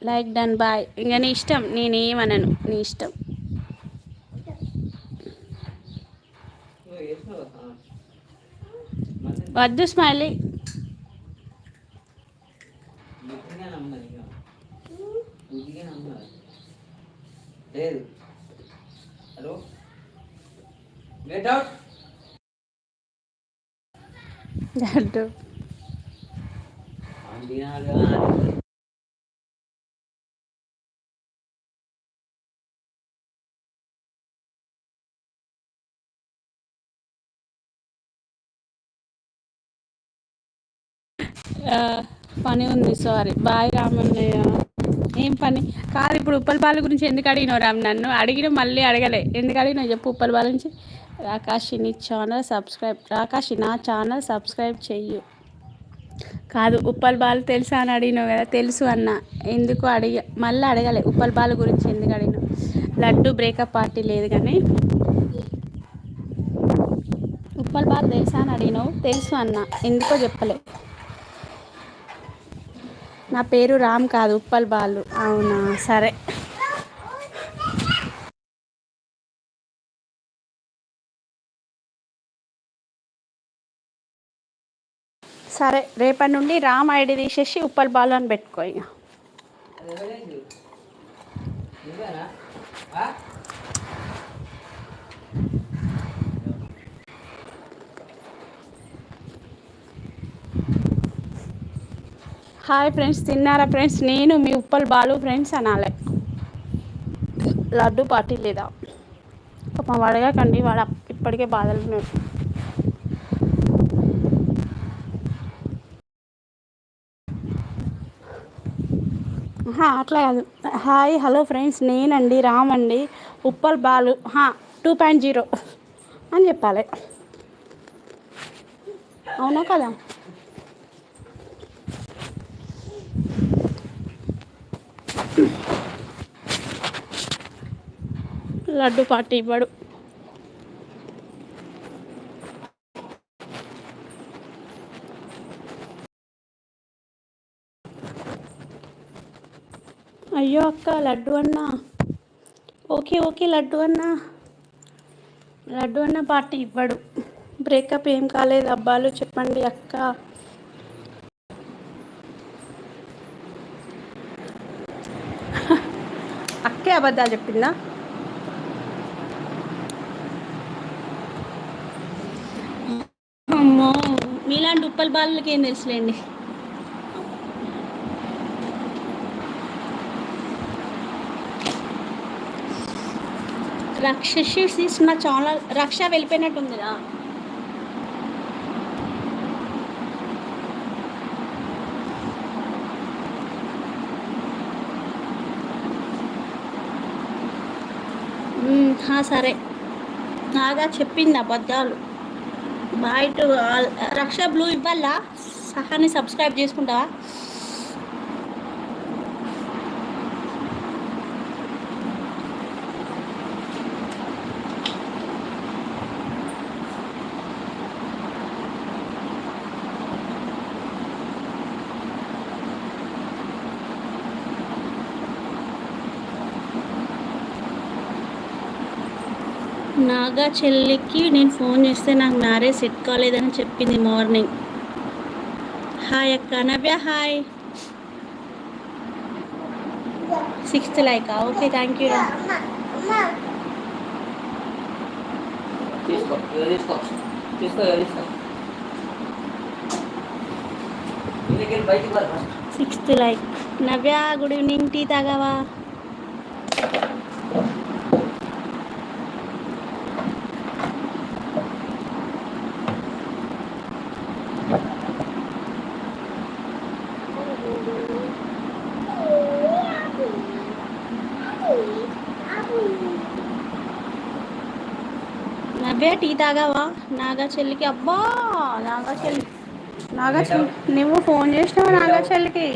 Like done bye. ఇంకా నీ ఇష్టం, నేనేమనను, నీ ఇష్టం. వద్దు స్మైలీ. లడ్డు పని ఉంది, సారీ. బాయ్ రామన్నయ్య. ఏం పని కాదు. ఇప్పుడు ఉప్పల్ బాల గురించి ఎందుకు అడిగినావు రామ్? నన్ను అడిగిన మళ్ళీ అడగలే. ఎందుకు అడిగినావు చెప్పు ఉప్పల్ బాల నుంచి. రాకాషి నీ ఛానల్ సబ్స్క్రైబ్, రాకాషి నా ఛానల్ సబ్స్క్రైబ్ చెయ్యు. కాదు, ఉప్పల్ బాలు తెలుసా అని అడిగినావు కదా. తెలుసు అన్న. ఎందుకు మళ్ళీ అడగలే. ఉప్పల్ బాలు గురించి ఎందుకు అడిగినావు? లడ్డు బ్రేకప్ పార్టీ లేదు కానీ ఉప్పల్ బాలు తెలుసా అని అడిగినావు. తెలుసు అన్న, ఎందుకో చెప్పలే. నా పేరు రామ్ కాదు, ఉప్పల్ బాలు. అవునా, సరే. సరే, రేపటి నుండి రామ్ ఐడి తీసేసి ఉప్పల్ బాలు అని పెట్టుకో ఇక. హాయ్ ఫ్రెండ్స్, తిన్నారా ఫ్రెండ్స్? నేను మీ ఉప్పల్ బాలు ఫ్రెండ్స్ అనాలి. లడ్డు పార్టీ లేదా? మా అడగకండి, వాడు ఇప్పటికే బాధలు ఉన్నాడు. అట్లా కాదు. హాయ్ హలో ఫ్రెండ్స్, నేనండి రామ్ అండి, ఉప్పల్ బాలు 2.0 అని చెప్పాలి. అవునా కదా? లడ్డు పార్టీ ఇవ్వడు. అయ్యో అక్క, లడ్డు అన్న. ఓకే ఓకే లడ్డు అన్న. లడ్డు అన్న పార్టీ ఇవ్వడు. బ్రేకప్ ఏం కాలేదు అబ్బాలు, చెప్పండి అక్క. అక్కే అబద్ధాలు చెప్పిందా? అమ్మో, మీలాంటి ఉప్పల్ బాలకి ఏం తెలుసులేండి. రక్షసి తీసిన ఛానల్. రక్ష వెళ్ళిపోయినట్టుందిరా. సరే, నాగా చెప్పింది అబద్ధాలు. బాయ్ టు రక్ష. బ్లూ ఇవ్వాలా? సహాని సబ్స్క్రైబ్ చేసుకుంటావా? నాగా చెల్లికి నేను ఫోన్ చేస్తే నాకు మ్యారేజ్ సెట్ కాలేదని చెప్పింది మార్నింగ్. హాయ్ అక్క. Navya hi. 6th like. Okay, thank you రా. Sixth like. Navya good evening. Tea తాగావా? నవ్య టీ తాగావా? నాగా చెల్లికి. అబ్బా, నాగా చెల్లి నువ్వు ఫోన్ చేసినావు నాగా చెల్లికి.